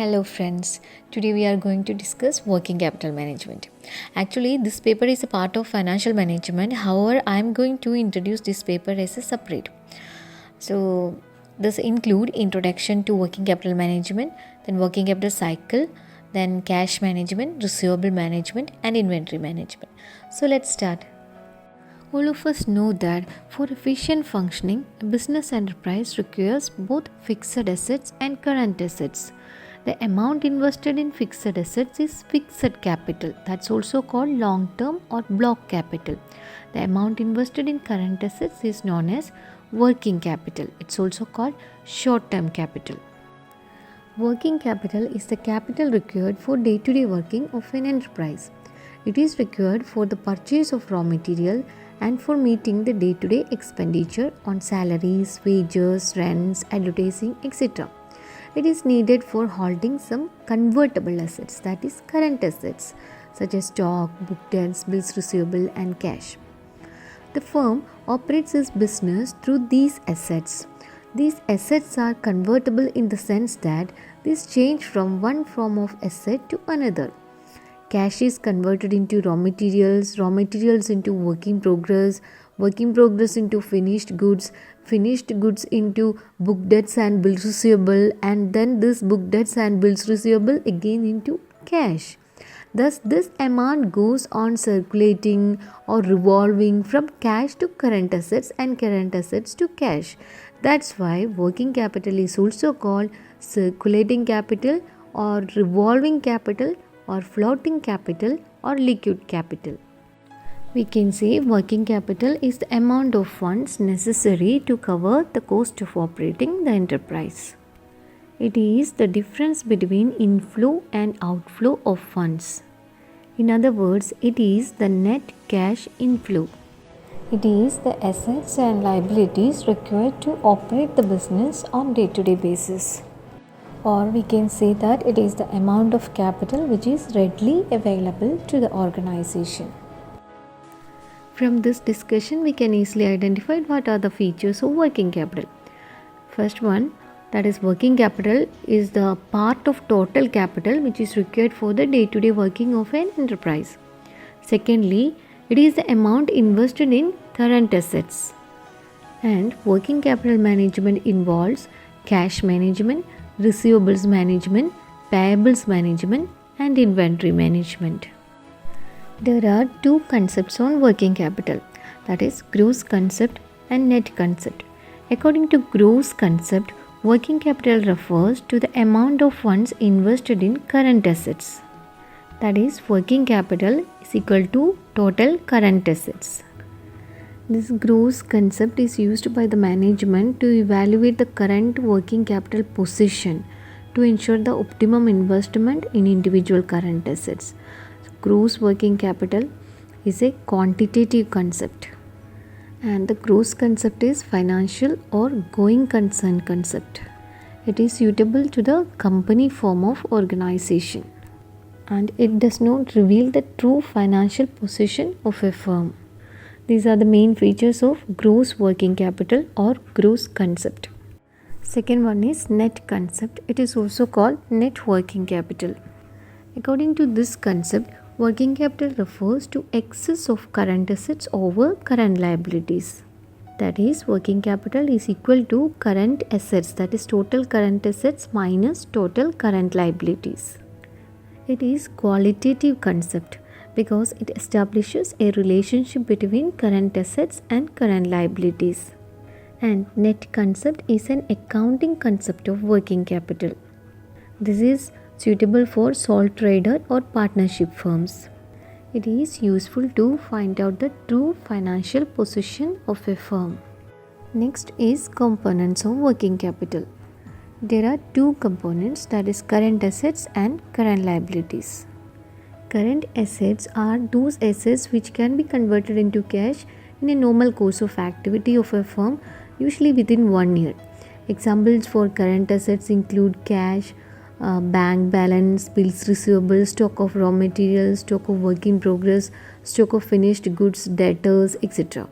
Hello friends, today we are going to discuss working capital management. Actually, this paper is a part of financial management. However, I am going to introduce this paper as a separate. So, this include introduction to working capital management, then working capital cycle, then cash management, receivable management and inventory management. So, let's start. All of us know that for efficient functioning, a business enterprise requires both fixed assets and current assets. The amount invested in fixed assets is fixed capital, that's also called long term or block capital. The amount invested in current assets is known as working capital, it's also called short term capital. Working capital is the capital required for day to day working of an enterprise. It is required for the purchase of raw material and for meeting the day to day expenditure on salaries, wages, rents, advertising, etc. It is needed for holding some convertible assets, that is current assets such as stock, book debts, bills receivable and cash. The firm operates its business through these assets. These assets are convertible in the sense that these change from one form of asset to another. Cash is converted into raw materials into work in progress into finished goods into book debts and bills receivable, and then this book debts and bills receivable again into cash. Thus, this amount goes on circulating or revolving from cash to current assets and current assets to cash. That's why working capital is also called circulating capital or revolving capital or floating capital or liquid capital. We can say working capital is the amount of funds necessary to cover the cost of operating the enterprise. It is the difference between inflow and outflow of funds. In other words, it is the net cash inflow. It is the assets and liabilities required to operate the business on day-to-day basis. Or we can say that it is the amount of capital which is readily available to the organization. From this discussion, we can easily identify what are the features of working capital. First one, that is working capital is the part of total capital which is required for the day-to-day working of an enterprise. Secondly, it is the amount invested in current assets. And working capital management involves cash management, receivables management, payables management and inventory management. There are two concepts on working capital, that is gross concept and net concept. According to gross concept, working capital refers to the amount of funds invested in current assets. That is, working capital is equal to total current assets. This gross concept is used by the management to evaluate the current working capital position to ensure the optimum investment in individual current assets. So, gross working capital is a quantitative concept, and the gross concept is financial or going concern concept. It is suitable to the company form of organization, and it does not reveal the true financial position of a firm. These are the main features of gross working capital or gross concept. Second one is net concept. It is also called net working capital. According to this concept, working capital refers to excess of current assets over current liabilities. That is, working capital is equal to current assets, that is total current assets minus total current liabilities. It is qualitative concept because it establishes a relationship between current assets and current liabilities. And net concept is an accounting concept of working capital. This is suitable for sole trader or partnership firms. It is useful to find out the true financial position of a firm. Next is components of working capital. There are two components, that is current assets and current liabilities. Current assets are those assets which can be converted into cash in a normal course of activity of a firm, usually within 1 year. Examples for current assets include cash, bank balance, bills receivable, stock of raw materials, stock of work in progress, stock of finished goods, debtors, etc.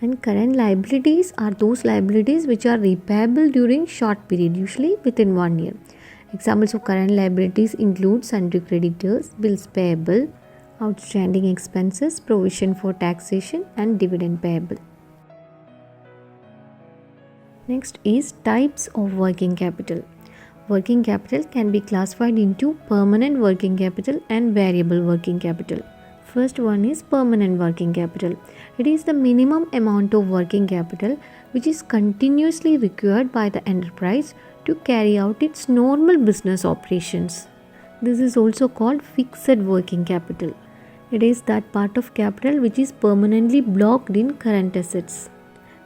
And current liabilities are those liabilities which are repayable during short period, usually within 1 year. Examples of current liabilities include sundry creditors, bills payable, outstanding expenses, provision for taxation, and dividend payable. Next is types of working capital. Working capital can be classified into permanent working capital and variable working capital. First one is permanent working capital. It is the minimum amount of working capital which is continuously required by the enterprise to carry out its normal business operations. This is also called fixed working capital. It is that part of capital which is permanently blocked in current assets.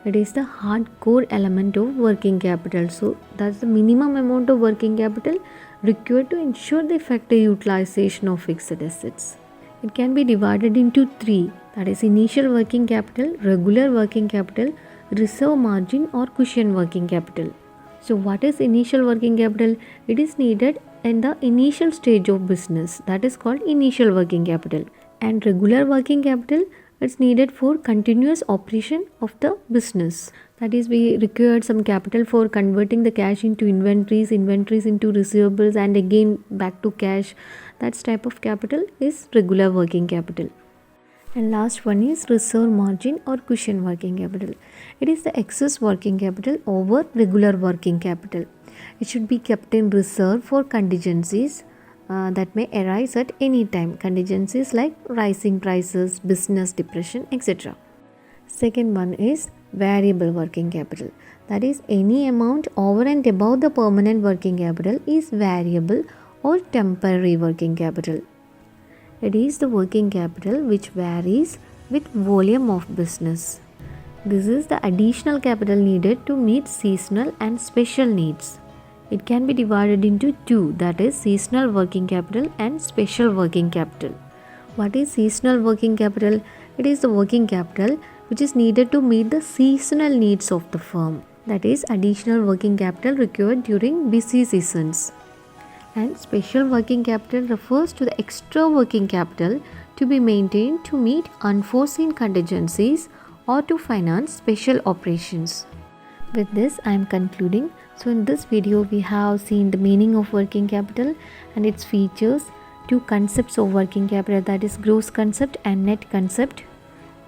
It is the hardcore element of working capital. So that's the minimum amount of working capital required to ensure the effective utilization of fixed assets. It can be divided into three, that is initial working capital, regular working capital, reserve margin or cushion working capital. So what is initial working capital? It is needed in the initial stage of business, that is called initial working capital. And regular working capital, it's needed for continuous operation of the business. That is, we required some capital for converting the cash into inventories into receivables, and again back to cash. That type of capital is regular working capital. And last one is reserve margin or cushion working capital. It is the excess working capital over regular working capital. It should be kept in reserve for contingencies that may arise at any time. Contingencies like rising prices, business depression, etc. Second one is variable working capital. That is, any amount over and above the permanent working capital is variable or temporary working capital. It is the working capital which varies with volume of business. This is the additional capital needed to meet seasonal and special needs. It can be divided into two, that is seasonal working capital and special working capital. What is seasonal working capital? It is the working capital which is needed to meet the seasonal needs of the firm. That is additional working capital required during busy seasons. And special working capital refers to the extra working capital to be maintained to meet unforeseen contingencies or to finance special operations. With this, I am concluding. So in this video, we have seen the meaning of working capital and its features, two concepts of working capital, that is gross concept and net concept,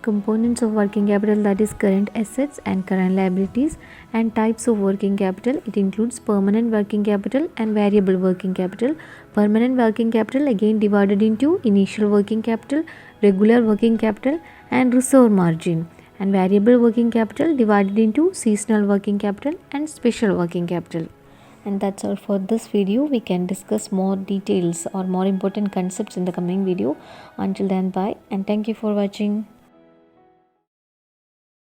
components of working capital, that is current assets and current liabilities, and types of working capital. It includes permanent working capital and variable working capital. Permanent working capital again divided into initial working capital, regular working capital, and reserve margin. And variable working capital divided into seasonal working capital and special working capital. And that's all for this video. We can discuss more details or more important concepts in the coming video. Until then, bye and thank you for watching.